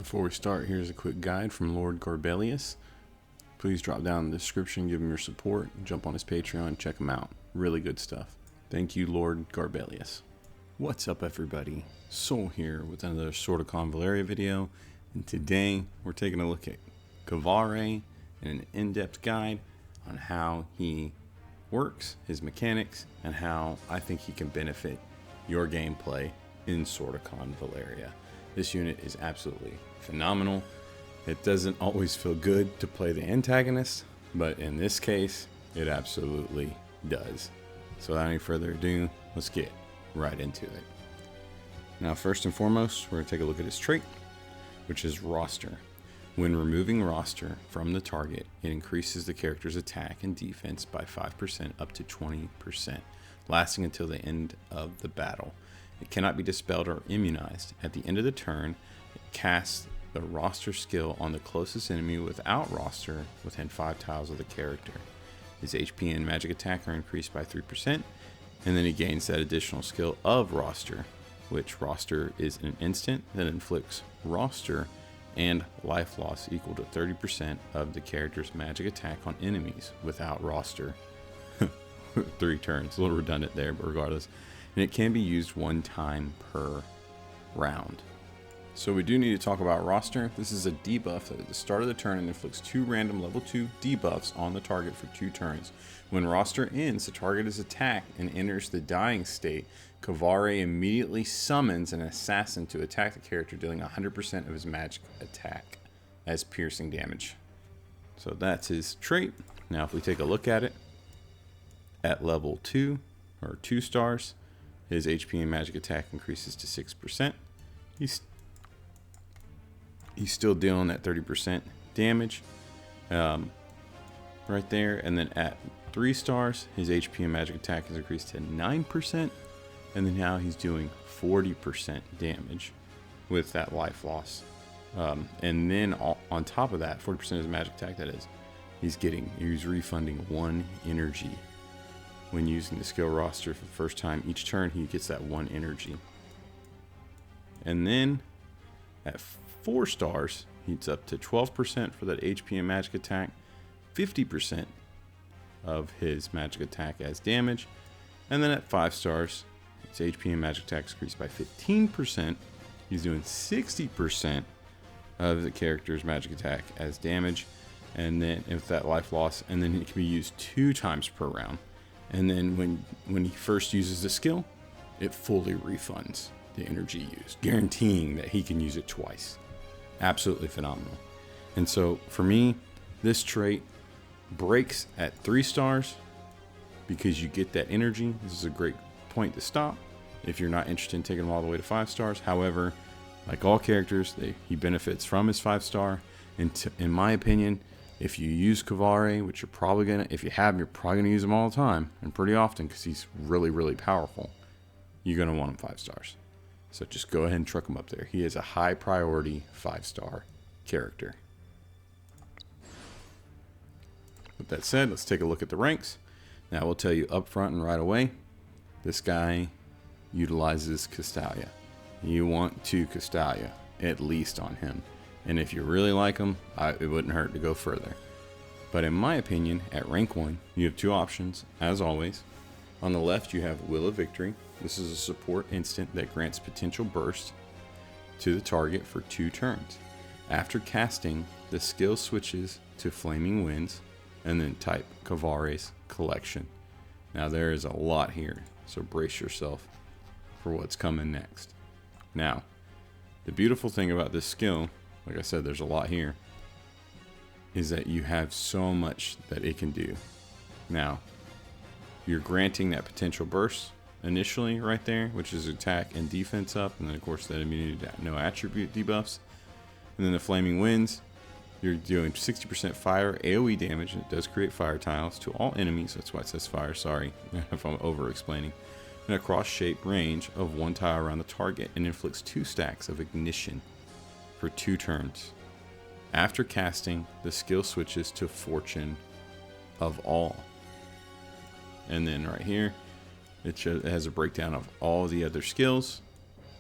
Before we start, here's a quick guide from Lord Garbelius. Please drop down in the description, give him your support, jump on his Patreon, check him out. Really good stuff. Thank you, Lord Garbelius. What's up, everybody? Soul here with another Sword of Convalaria video, and today we're taking a look at Kvare and an in-depth guide on how he works, his mechanics, and how I think he can benefit your gameplay in Sword of Convalaria. This unit is absolutely phenomenal. It doesn't always feel good to play the antagonist, but in this case, it absolutely does. So without any further ado, let's get right into it. Now, first and foremost, we're going to take a look at his trait, which is roster. When removing roster from the target, it increases the character's attack and defense by 5% up to 20%, lasting until the end of the battle. It cannot be dispelled or immunized. At the end of the turn, it casts the roster skill on the closest enemy without roster within 5 tiles of the character. His HP and magic attack are increased by 3%, and then he gains that additional skill of roster, which roster is an instant that inflicts roster and life loss equal to 30% of the character's magic attack on enemies without roster. 3 turns, a little redundant there, but regardless. And it can be used 1 time per round. So we do need to talk about roster. This is a debuff that at the start of the turn and inflicts 2 random level 2 debuffs on the target for 2 turns. When roster ends, the target is attacked and enters the dying state. Kvare immediately summons an assassin to attack the character, dealing 100% of his magic attack as piercing damage. So that's his trait. Now if we take a look at it, at level 2 or 2 stars, his HP and magic attack increases to 6%. He's still dealing that 30% damage right there. And then at 3 stars, his HP and magic attack is increased to 9%. And then now he's doing 40% damage with that life loss. And then on top of that, 40% of his magic attack, that is, he's refunding 1 energy. When using the skill roster for the first time each turn, he gets that 1 energy. And then at 4 stars, he's up to 12% for that HP and magic attack, 50% of his magic attack as damage. And then at 5 stars, his HP and magic attack is increased by 15%. He's doing 60% of the character's magic attack as damage. And then with that life loss, and then it can be used 2 times per round. And then when he first uses the skill, it fully refunds the energy used, guaranteeing that he can use it twice. Absolutely phenomenal. And so for me, this trait breaks at 3 stars because you get that energy. This is a great point to stop if you're not interested in taking them all the way to 5 stars. However, like all characters, he benefits from his 5-star. And in my opinion, if you use Kvare, which you're probably going to, if you have him, you're probably going to use him all the time and pretty often because he's really, really powerful, you're going to want him 5 stars. So just go ahead and truck him up there. He is a high priority 5-star character. With that said, let's take a look at the ranks. Now, we'll tell you up front and right away, this guy utilizes Castalia. You want 2 Castalia, at least on him. And if you really like him, it wouldn't hurt to go further. But in my opinion, at rank 1, you have 2 options, as always. On the left, you have Will of Victory. This is a support instant that grants potential burst to the target for 2 turns. After casting, the skill switches to Flaming Winds, and then type Kvare's Collection. Now there is a lot here, so brace yourself for what's coming next. Now, the beautiful thing about this skill, like I said, there's a lot here, is that you have so much that it can do. Now, you're granting that potential burst initially right there, which is attack and defense up, and then of course that immunity to no attribute debuffs. And then the Flaming Winds, you're doing 60% fire AoE damage, and it does create fire tiles to all enemies. That's why it says fire, sorry if I'm over explaining. And a cross-shaped range of 1 tile around the target, and inflicts 2 stacks of ignition for 2 turns. After casting, the skill switches to Fortune of All. And then right here, it has a breakdown of all the other skills,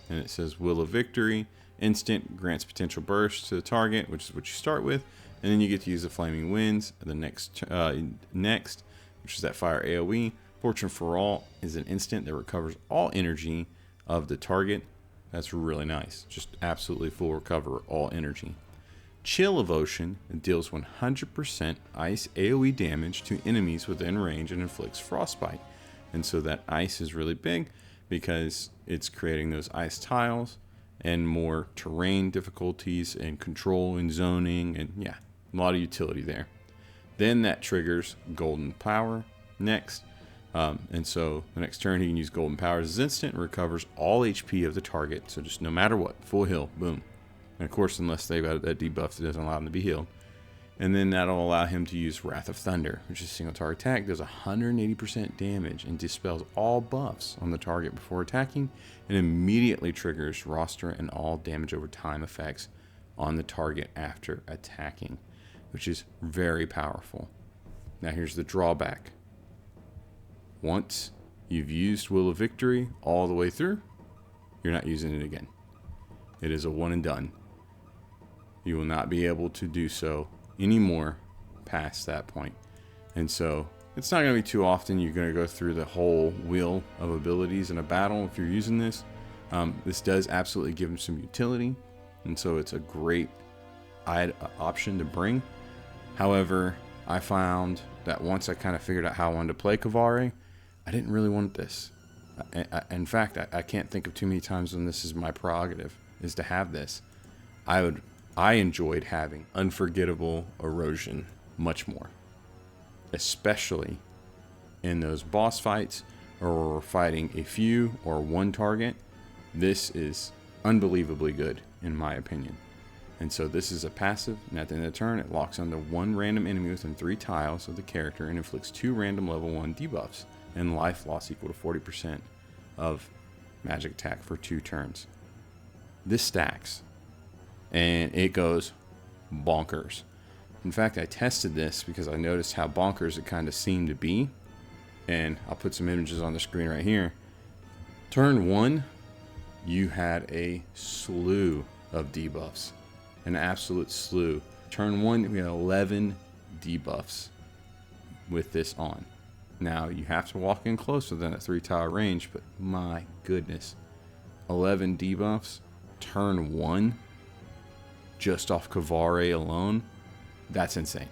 and it says Will of Victory Instant grants potential burst to the target, which is what you start with, and then you get to use the Flaming Winds the next, which is that fire AoE. Fortune for All is an instant that recovers all energy of the target. That's really nice. Just absolutely full recover all energy. Chill of Ocean deals 100% ice AoE damage to enemies within range and inflicts frostbite. And so that ice is really big because it's creating those ice tiles and more terrain difficulties and control and zoning, and yeah, a lot of utility there. Then that triggers Golden Power next. And so the next turn he can use Golden Power as instant and recovers all HP of the target. So just no matter what, full heal, boom. And of course, unless they've got that debuff that doesn't allow them to be healed. And then that'll allow him to use Wrath of Thunder, which is a single target attack, does 180% damage and dispels all buffs on the target before attacking, and immediately triggers roster and all damage over time effects on the target after attacking, which is very powerful. Now here's the drawback. Once you've used Will of Victory all the way through, you're not using it again. It is a one and done. You will not be able to do so anymore past that point. And so it's not going to be too often you're going to go through the whole wheel of abilities in a battle if you're using this. This does absolutely give him some utility, and so it's a great option to bring. However, I found that once I kind of figured out how I wanted to play Kvare, I didn't really want this. In fact, I can't think of too many times when this is my prerogative, is to have this. I enjoyed having Unforgettable Erosion much more, especially in those boss fights or fighting a few or one target. This is unbelievably good in my opinion. And so this is a passive, and at the end of the turn it locks onto one random enemy within 3 tiles of the character and inflicts 2 random level 1 debuffs and life loss equal to 40% of magic attack for 2 turns. This stacks, and it goes bonkers. In fact, I tested this because I noticed how bonkers it kind of seemed to be, and I'll put some images on the screen right here. Turn 1, you had a slew of debuffs, an absolute slew. Turn 1, we had 11 debuffs with this on. Now, you have to walk in close within a 3-tile range, but my goodness, 11 debuffs, turn 1, just off Kvare alone, that's insane.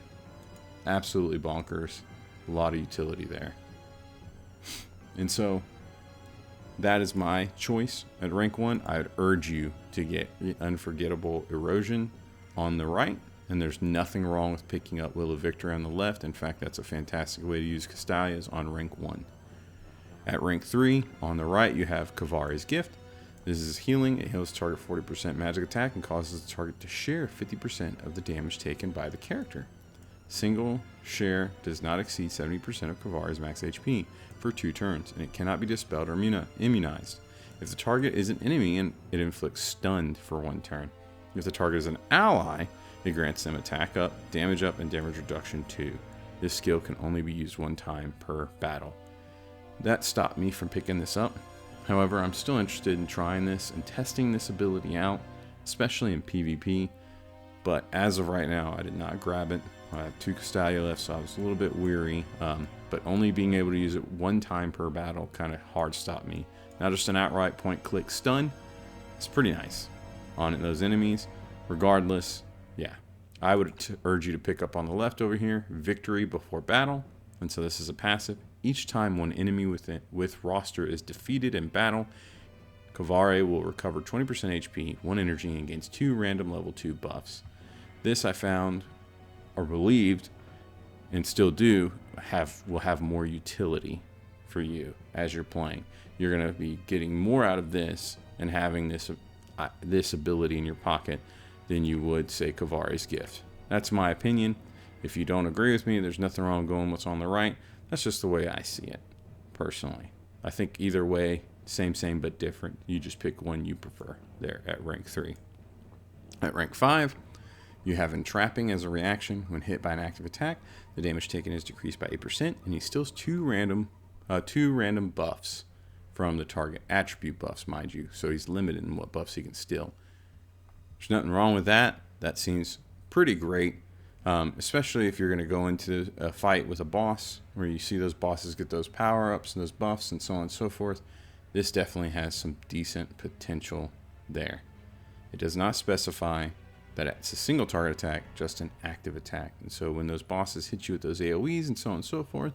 Absolutely bonkers. A lot of utility there. And so, that is my choice at rank 1. I would urge you to get Unforgettable Erosion on the right, and there's nothing wrong with picking up Will of Victory on the left. In fact, that's a fantastic way to use Castalias on rank 1. At rank 3, on the right, you have Kvare's Gift. This is healing. It heals target 40% magic attack and causes the target to share 50% of the damage taken by the character. Single share does not exceed 70% of Kvare's max HP for 2 turns, and it cannot be dispelled or immunized. If the target is an enemy, it inflicts stunned for 1 turn. If the target is an ally, it grants them attack up, damage up, and damage reduction 2. This skill can only be used 1 time per battle. That stopped me from picking this up. However, I'm still interested in trying this and testing this ability out, especially in PvP. But as of right now, I did not grab it. I have 2 Castalia left, so I was a little bit weary. But only being able to use it 1 time per battle kind of hard stopped me. Now just an outright point-click stun. It's pretty nice on those enemies. Regardless, yeah, I would urge you to pick up on the left over here, Victory Before Battle. And so this is a passive. Each time one enemy with roster is defeated in battle, Kvare will recover 20% HP, 1 energy, and gains 2 random level 2 buffs. This I found, or believed, and still do, will have more utility for you as you're playing. You're going to be getting more out of this and having this ability in your pocket than you would, say, Kvare's Gift. That's my opinion. If you don't agree with me, there's nothing wrong going what's on the right. That's just the way I see it, personally. I think either way, same but different. You just pick one you prefer there at rank 3. At rank 5, you have Entrapping as a reaction. When hit by an active attack, the damage taken is decreased by 8%, and he steals 2 random buffs from the target. Attribute buffs, mind you, so he's limited in what buffs he can steal. There's nothing wrong with that. That seems pretty great, especially if you're going to go into a fight with a boss where you see those bosses get those power-ups and those buffs and so on and so forth. This definitely has some decent potential there. It does not specify that it's a single target attack, just an active attack. And so when those bosses hit you with those AoEs and so on and so forth,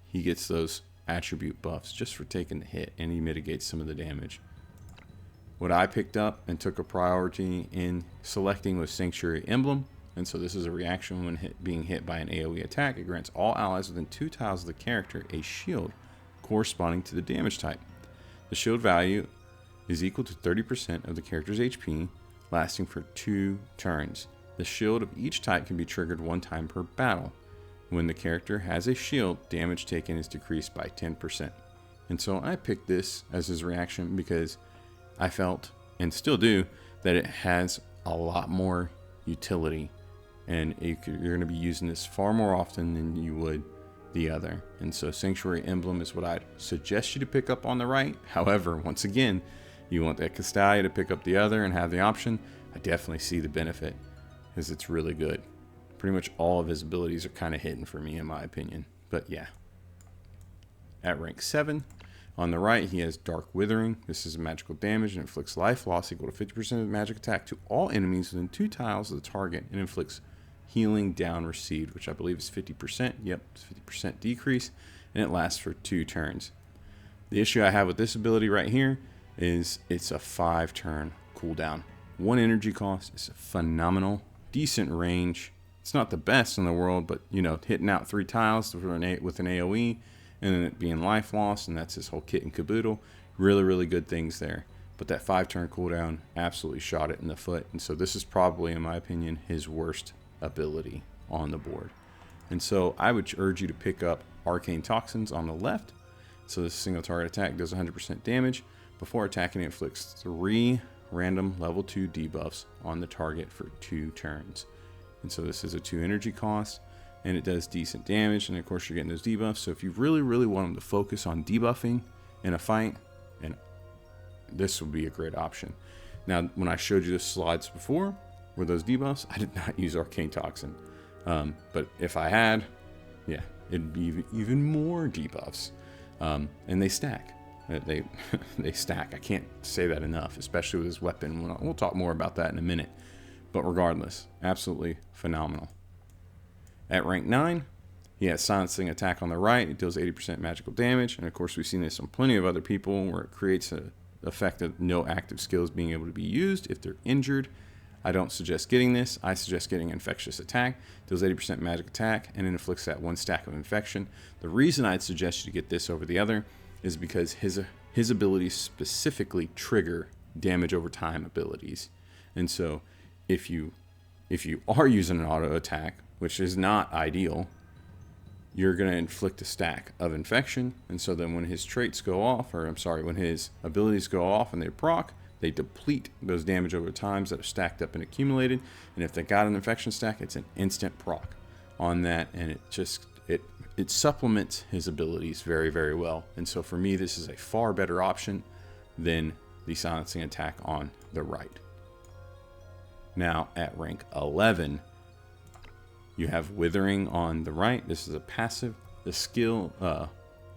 he gets those attribute buffs just for taking the hit, and he mitigates some of the damage. What I picked up and took a priority in selecting was Sanctuary Emblem. And so this is a reaction when being hit by an AoE attack. It grants all allies within 2 tiles of the character a shield corresponding to the damage type. The shield value is equal to 30% of the character's HP, lasting for 2 turns. The shield of each type can be triggered 1 time per battle. When the character has a shield, damage taken is decreased by 10%. And so I picked this as his reaction because I felt, and still do, that it has a lot more utility. And you're going to be using this far more often than you would the other. And so Sanctuary Emblem is what I'd suggest you to pick up on the right. However, once again, you want that Castalia to pick up the other and have the option. I definitely see the benefit because it's really good. Pretty much all of his abilities are kind of hidden for me in my opinion. But yeah. At rank 7, on the right he has Dark Withering. This is magical damage and inflicts life loss equal to 50% of magic attack to all enemies within 2 tiles of the target, and inflicts healing down received, which I believe is 50%. Yep, it's 50% decrease, and it lasts for 2 turns. The issue I have with this ability right here is it's a 5-turn cooldown. 1 energy cost. Is phenomenal, decent range. It's not the best in the world, but you know, hitting out 3 tiles with an AoE, and then it being life loss, and that's his whole kit and caboodle. Really good things there. But that 5-turn cooldown absolutely shot it in the foot, and so this is probably, in my opinion, his worst ability on the board. And so I would urge you to pick up Arcane Toxins on the left. So this single target attack does 100% damage. Before attacking, it inflicts 3 random level 2 debuffs on the target for 2 turns. And so this is a 2 energy cost, and it does decent damage, and of course you're getting those debuffs. So if you really want them to focus on debuffing in a fight, and this would be a great option. Now, when I showed you the slides before with those debuffs, I did not use Arcane Toxin. But if I had, yeah, it'd be even more debuffs. And they stack. They stack. I can't say that enough, especially with his weapon. We'll talk more about that in a minute. But regardless, absolutely phenomenal. At rank 9, he has Silencing Attack on the right. It deals 80% magical damage. And of course, we've seen this on plenty of other people where it creates an effect of no active skills being able to be used if they're injured. I don't suggest getting this. I suggest getting Infectious Attack. Deals 80% magic attack and it inflicts that 1 stack of infection. The reason I'd suggest you to get this over the other is because his abilities specifically trigger damage over time abilities. And so if you are using an auto attack, which is not ideal, you're going to inflict a stack of infection. And so then when his traits go off, when his abilities go off and they proc, they deplete those damage over times that are stacked up and accumulated. And if they got an infection stack, it's an instant proc on that, and it supplements his abilities very well. And so for me, this is a far better option than the Silencing Attack on the right. Now at rank 11, you have Withering on the right. This is a passive. The skill,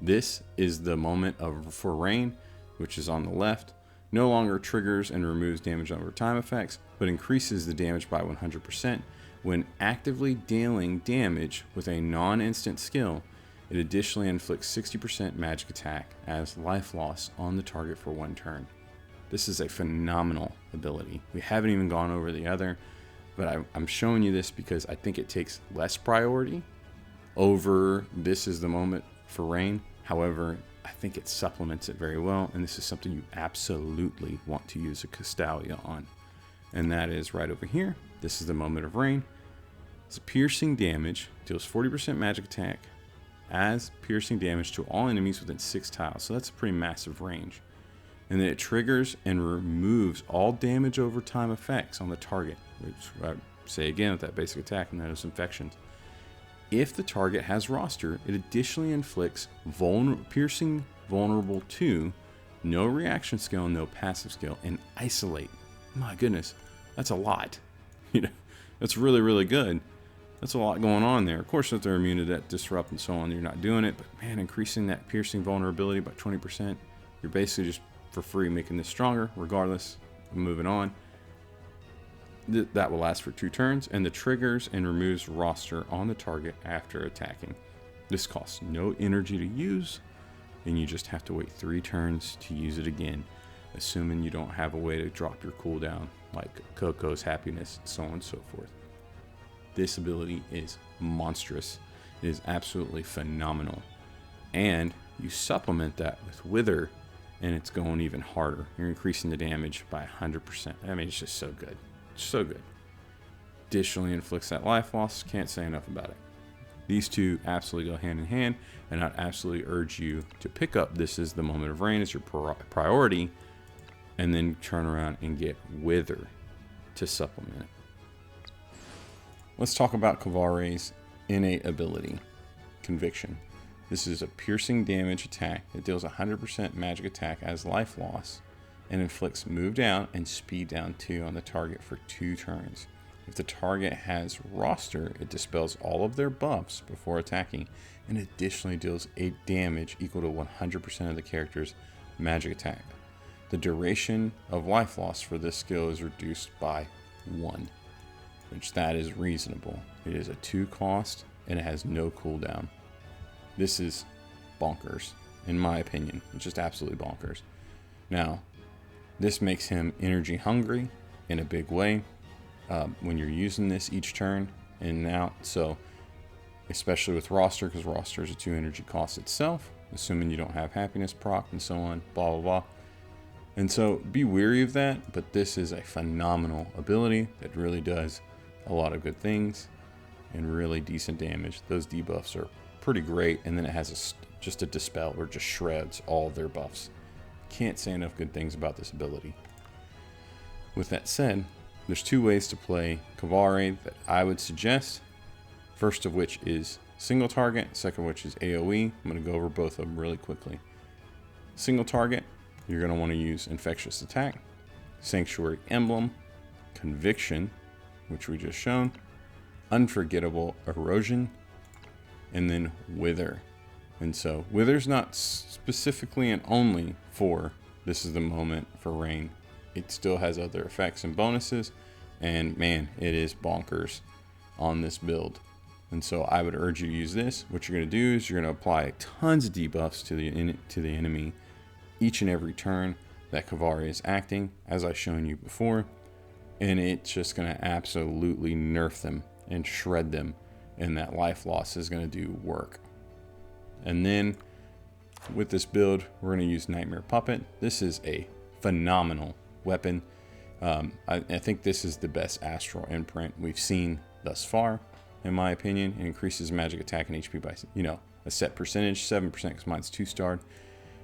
this is the moment for Rain, which is on the left. No longer triggers and removes damage over time effects, but increases the damage by 100%. When actively dealing damage with a non-instant skill, it additionally inflicts 60% magic attack as life loss on the target for 1 turn. This is a phenomenal ability. We haven't even gone over the other, but I'm showing you this because I think it takes less priority over this is the moment for Rain. However, I think it supplements it very well, and this is something you absolutely want to use a Castalia on. And that is right over here. This is the moment of Rain. It's piercing damage, deals 40% magic attack as piercing damage to all enemies within 6 tiles. So that's a pretty massive range. And then it triggers and removes all damage over time effects on the target, which I say again with that basic attack and those infections. If the target has roster, it additionally inflicts piercing vulnerable to no reaction skill, no passive skill, and isolate. My goodness, That's a lot. You know, that's really, really good. That's a lot going on there. Of course, if they're immune to that disrupt and so on, you're not doing it. But man, increasing that piercing vulnerability by 20%, you're basically just for free making this stronger, regardless. Moving on. That will last for 2 turns, and the triggers and removes roster on the target after attacking. This costs no energy to use, and you just have to wait 3 turns to use it again, assuming you don't have a way to drop your cooldown, like Coco's Happiness, so on and so forth. This ability is monstrous. It is absolutely phenomenal. And you supplement that with Wither, and it's going even harder. You're increasing the damage by 100%. I mean, it's just so good. So good. Additionally inflicts that life loss. Can't say enough about it. These two absolutely go hand in hand, and I'd absolutely urge you to pick up This Is the Moment of Rain as your priority, and then turn around and get Wither to supplement it. Let's talk about Kvare's innate ability, Conviction. This is a piercing damage attack that deals 100% magic attack as life loss, and inflicts move down and speed down 2 on the target for 2 turns. If the target has roster, it dispels all of their buffs before attacking, and additionally deals 8 damage equal to 100% of the character's magic attack. The duration of life loss for this skill is reduced by 1, which that is reasonable. It is a 2 cost, and it has no cooldown. This is bonkers, in my opinion. It's just absolutely bonkers. Now, this makes him energy hungry in a big way when you're using this each turn in and out. So, especially with roster, because roster is a 2 energy cost itself, assuming you don't have happiness proc and so on, blah, blah, blah. And so be wary of that, but this is a phenomenal ability that really does a lot of good things and really decent damage. Those debuffs are pretty great, and then it has just a dispel or just shreds all of their buffs. Can't say enough good things about this ability. With that said, there's 2 ways to play Kvare that I would suggest. First of which is single target, second of which is AoE. I'm going to go over both of them really quickly. Single target, you're going to want to use Infectious Attack, Sanctuary Emblem, Conviction, which we just shown, Unforgettable Erosion, and then Wither. And so Wither's not specifically and only for This Is the Moment for Rain. It still has other effects and bonuses, and man, it is bonkers on this build. And so I would urge you to use this. What you're going to do is you're going to apply tons of debuffs to the enemy each and every turn that Kvare is acting, as I've shown you before, and it's just going to absolutely nerf them and shred them, and that life loss is going to do work. And then with this build, we're going to use Nightmare Puppet. This is a phenomenal weapon. I think this is the best astral imprint we've seen thus far, in my opinion. It increases magic attack and HP by, a set percentage, 7%, because mine's 2-starred.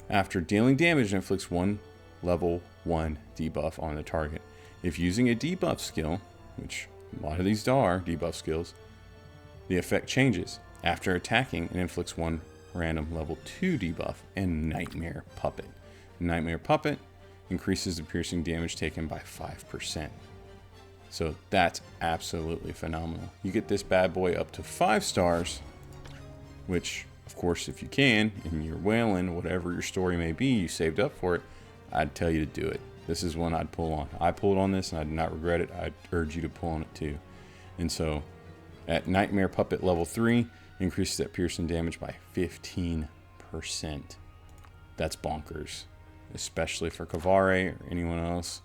After dealing damage, it inflicts 1 level 1 debuff on the target. If using a debuff skill, which a lot of these are debuff skills, the effect changes. After attacking, it inflicts 1 random level 2 debuff and Nightmare Puppet. Nightmare Puppet increases the piercing damage taken by 5%. So that's absolutely phenomenal. You get this bad boy up to 5 stars, which, of course, if you can, and you're whaling, whatever your story may be, you saved up for it, I'd tell you to do it. This is one I'd pull on. I pulled on this and I did not regret it. I'd urge you to pull on it too. And so at Nightmare Puppet level 3, increases that piercing damage by 15%. That's bonkers, especially for Kvare or anyone else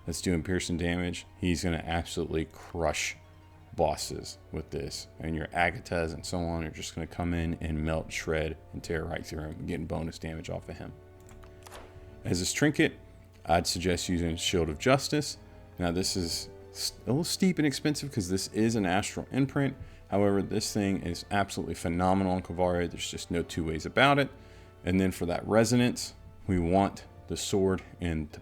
that's doing piercing damage. He's going to absolutely crush bosses with this, and your Agatas and so on are just going to come in and melt, shred, and tear right through him, getting bonus damage off of him. As his trinket, I'd suggest using Shield of Justice. Now this is a little steep and expensive because this is an astral imprint. However, this thing is absolutely phenomenal on Kvare. There's just no 2 ways about it. And then for that resonance, we want the sword and the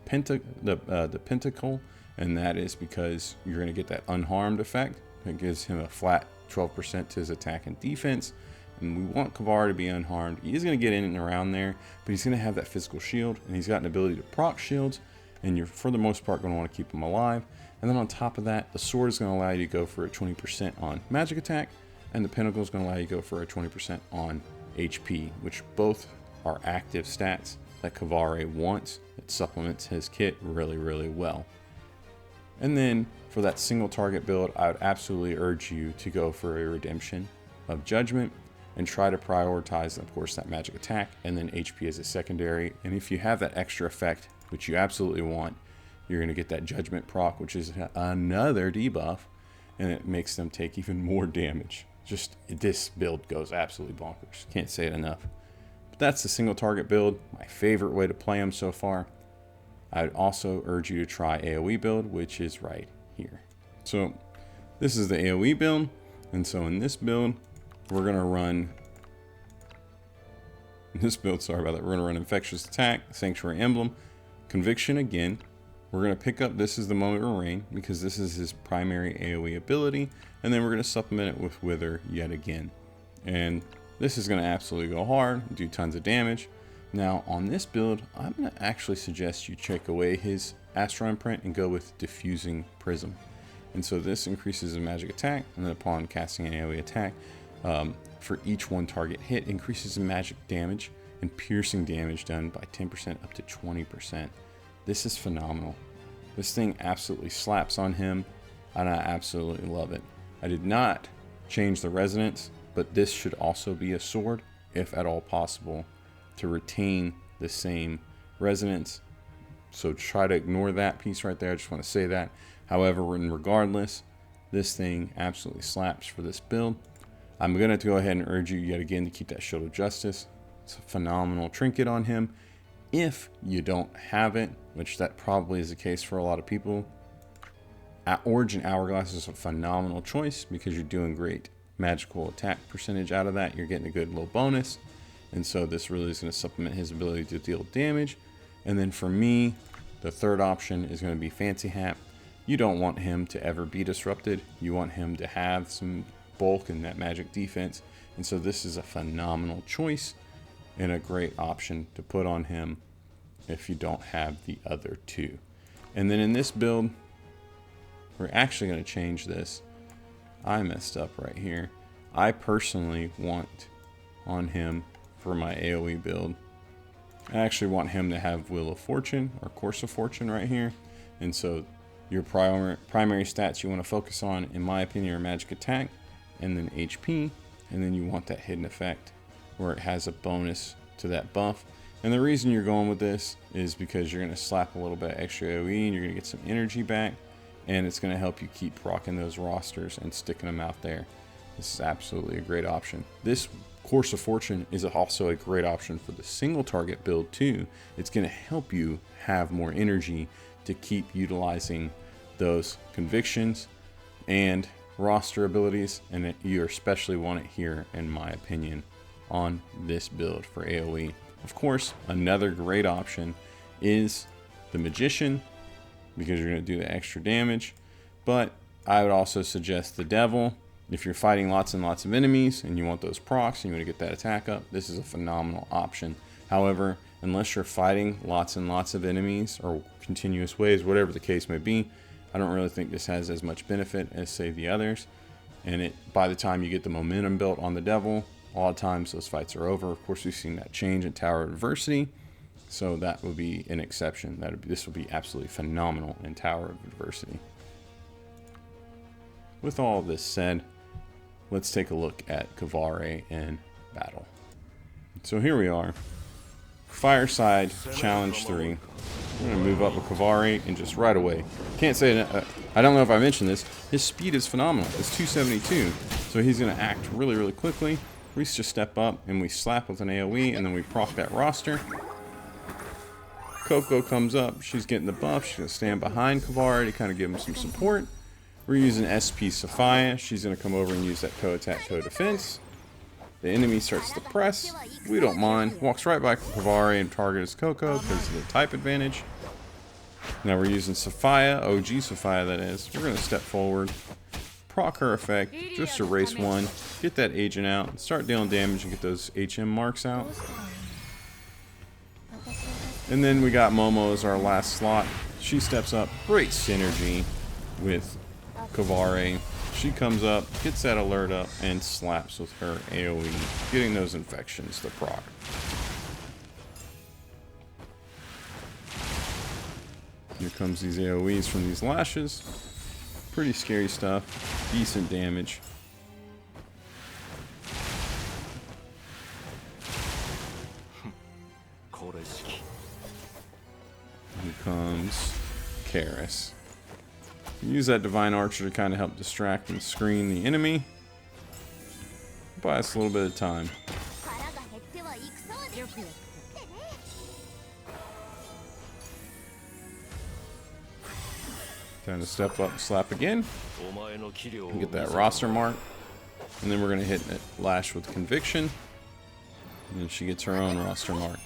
pentacle, and that is because you're going to get that unharmed effect. It gives him a flat 12% to his attack and defense. And we want Kvare to be unharmed. He is going to get in and around there, but he's going to have that physical shield, and he's got an ability to proc shields, and you're for the most part going to want to keep him alive. And then on top of that, the sword is going to allow you to go for a 20% on magic attack, and the pinnacle is going to allow you to go for a 20% on HP, which both are active stats that Kvare wants. It supplements his kit really, really well. And then for that single target build, I would absolutely urge you to go for a redemption of judgment and try to prioritize, of course, that magic attack and then HP as a secondary. And if you have that extra effect, which you absolutely want, you're going to get that judgment proc, which is another debuff, and it makes them take even more damage. Just this build goes absolutely bonkers. Can't say it enough. But that's the single target build, my favorite way to play them so far. I would also urge you to try AoE build, which is right here. So this is the AoE build, and so in this build, we're gonna run we're gonna run Infectious Attack, Sanctuary Emblem, Conviction again. We're gonna pick up This is the Moment of Rain because this is his primary AoE ability, and then we're gonna supplement it with Wither yet again. And this is gonna absolutely go hard, do tons of damage. Now on this build, I'm gonna actually suggest you check away his Astral Imprint and go with Diffusing Prism. And so this increases the magic attack, and then upon casting an AoE attack, for each one target hit, increases the magic damage and piercing damage done by 10% up to 20%. This is phenomenal. This thing absolutely slaps on him, and I absolutely love it. I did not change the resonance, but this should also be a sword, if at all possible, to retain the same resonance. So try to ignore that piece right there. I just want to say that. However, regardless, this thing absolutely slaps for this build. I'm going to have to go ahead and urge you yet again to keep that Shield of Justice. It's a phenomenal trinket on him. If you don't have it, which that probably is the case for a lot of people, Origin Hourglass is a phenomenal choice because you're doing great magical attack percentage out of that. You're getting a good low bonus. And so this really is going to supplement his ability to deal damage. And then for me, the third option is going to be Fancy Hat. You don't want him to ever be disrupted. You want him to have some bulk in that magic defense. And so this is a phenomenal choice and a great option to put on him if you don't have the other two. And then in this build, we're actually going to change this. I messed up right here. I personally want on him for my AoE build, I actually want him to have Wheel of Fortune or Course of Fortune right here. And so your primary stats you want to focus on, in my opinion, are magic attack and then HP, and then you want that hidden effect where it has a bonus to that buff. And the reason you're going with this is because you're going to slap a little bit extra AoE and you're going to get some energy back, and it's going to help you keep rocking those rosters and sticking them out there. This is absolutely a great option. This Course of Fortune is also a great option for the single target build too. It's going to help you have more energy to keep utilizing those convictions and roster abilities, and you especially want it here, in my opinion, on this build for AoE. Of course, another great option is the Magician because you're going to do the extra damage, but I would also suggest the Devil. If you're fighting lots and lots of enemies and you want those procs and you want to get that attack up, this is a phenomenal option. However, unless you're fighting lots and lots of enemies or continuous waves, whatever the case may be, I don't really think this has as much benefit as, say, the others. And by the time you get the momentum built on the Devil, a lot of times those fights are over. Of course, we've seen that change in Tower of Adversity, so that would be an exception. This would be absolutely phenomenal in Tower of Adversity. With all of this said, let's take a look at Kvare in battle. So here we are. Fireside Challenge 3. I'm going to move up with Kvare and just right away. Can't say that, I don't know if I mentioned this. His speed is phenomenal. It's 272. So he's going to act really, really quickly. We just step up and we slap with an AoE and then we proc that roster. Coco comes up. She's getting the buff. She's going to stand behind Kvare to kind of give him some support. We're using SP Sophia. She's going to come over and use that co-attack, co-defense. The enemy starts to press. We don't mind. Walks right by Kvare and targets Coco because of the type advantage. Now we're using Sophia, OG Sophia that is. We're going to step forward, proc her effect, just erase one, get that agent out, and start dealing damage and get those HM marks out. And then we got Momo as our last slot. She steps up, great synergy. with Kvare. She comes up, gets that alert up, and slaps with her AoE, getting those infections to proc. Here comes these AoEs from these lashes. Pretty scary stuff. Decent damage. Here comes Karis. Use that Divine Archer to kind of help distract and screen the enemy. Buy us a little bit of time. Time to step up, slap again. And get that roster mark. And then we're going to hit it Lash with Conviction. And then she gets her own roster mark.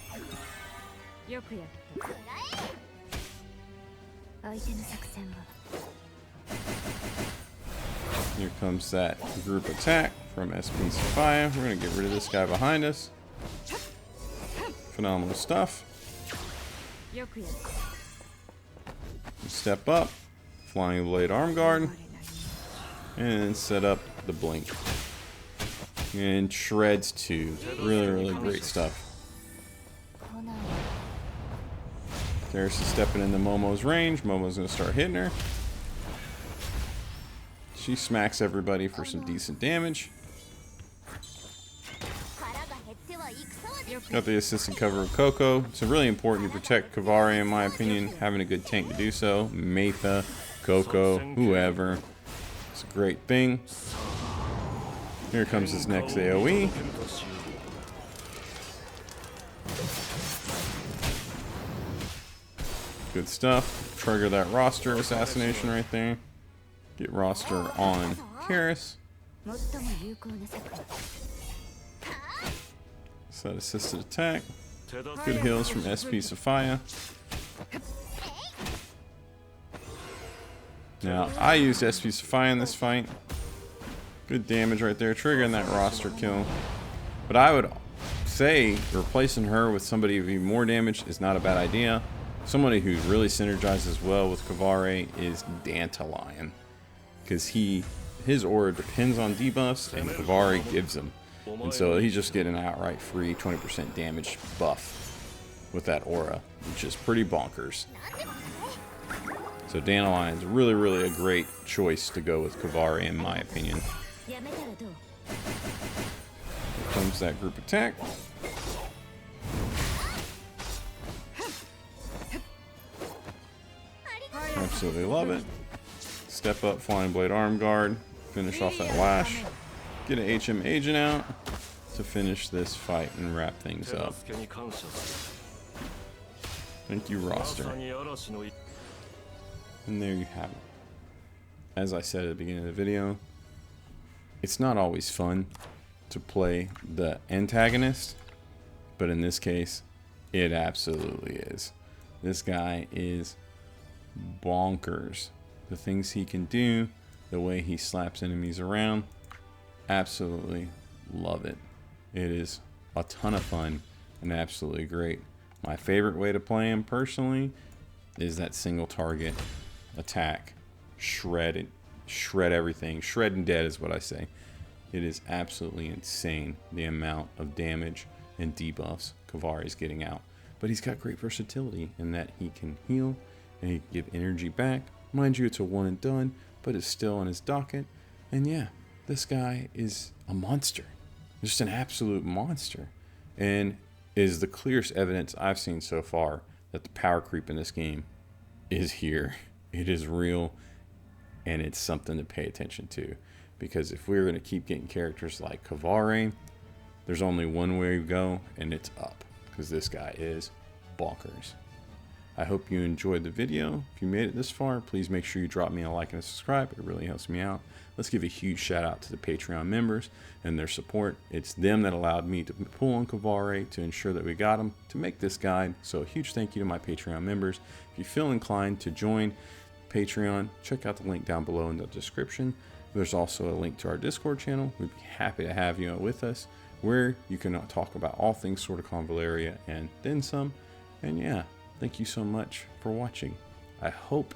Here comes that group attack from SP Sophia. We're going to get rid of this guy behind us. Phenomenal stuff. Step up. Flying Blade Arm Guard. And set up the Blink. And Shreds 2. Really, really great stuff. Karis is stepping into Momo's range. Momo's going to start hitting her. She smacks everybody for some decent damage. Got the assistant cover of Coco. It's really important to protect Kvare, in my opinion. Having a good tank to do so. Matha, Coco, whoever. It's a great thing. Here comes his next AoE. Good stuff. Trigger that roster assassination right there. Get roster on Karis. Set assisted attack. Good heals from SP Sophia. Now, I used SP Sophia in this fight. Good damage right there, triggering that roster kill. But I would say replacing her with somebody with even more damage is not a bad idea. Somebody who really synergizes well with Kvare is Dandelion, because his aura depends on debuffs and Kvare gives them, and so he's just getting an outright free 20% damage buff with that aura, which is pretty bonkers. So Dandelion is really, really a great choice to go with Kvare, in my opinion. Here comes that group attack. Absolutely love it. Step up, Flying Blade Arm Guard. Finish off that Lash. Get an HM Agent out to finish this fight and wrap things up. Thank you, roster. And there you have it. As I said at the beginning of the video, it's not always fun to play the antagonist, but in this case, it absolutely is. This guy is bonkers. The things he can do, the way he slaps enemies around, absolutely love it. It is a ton of fun and absolutely great. My favorite way to play him personally is that single target attack. Shred everything. Shred and dead is what I say. It is absolutely insane the amount of damage and debuffs Kvare is getting out. But he's got great versatility in that he can heal and he can give energy back. Mind you, it's a one and done, but it's still on his docket. And yeah, this guy is a monster. Just an absolute monster. And is the clearest evidence I've seen so far that the power creep in this game is here. It is real, and it's something to pay attention to. Because if we're going to keep getting characters like Kvare, there's only one way to go, and it's up. Because this guy is bonkers. I hope you enjoyed the video. If you made it this far, please make sure you drop me a like and a subscribe. It really helps me out. Let's give a huge shout out to the Patreon members and their support. It's them that allowed me to pull on Kvare to ensure that we got him to make this guide. So a huge thank you to my Patreon members. If you feel inclined to join Patreon, check out the link down below in the description. There's also a link to our Discord channel. We'd be happy to have you with us, where you can talk about all things Sword of Convaleria and then some. And yeah, thank you so much for watching. I hope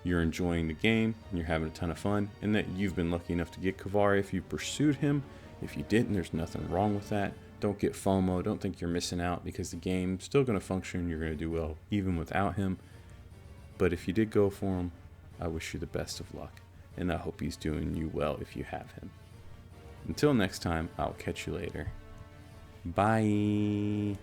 you're enjoying the game and you're having a ton of fun, and that you've been lucky enough to get Kvare if you pursued him. If you didn't, there's nothing wrong with that. Don't get FOMO. Don't think you're missing out, because the game's still going to function. You're going to do well even without him. But if you did go for him, I wish you the best of luck, and I hope he's doing you well if you have him. Until next time, I'll catch you later. Bye.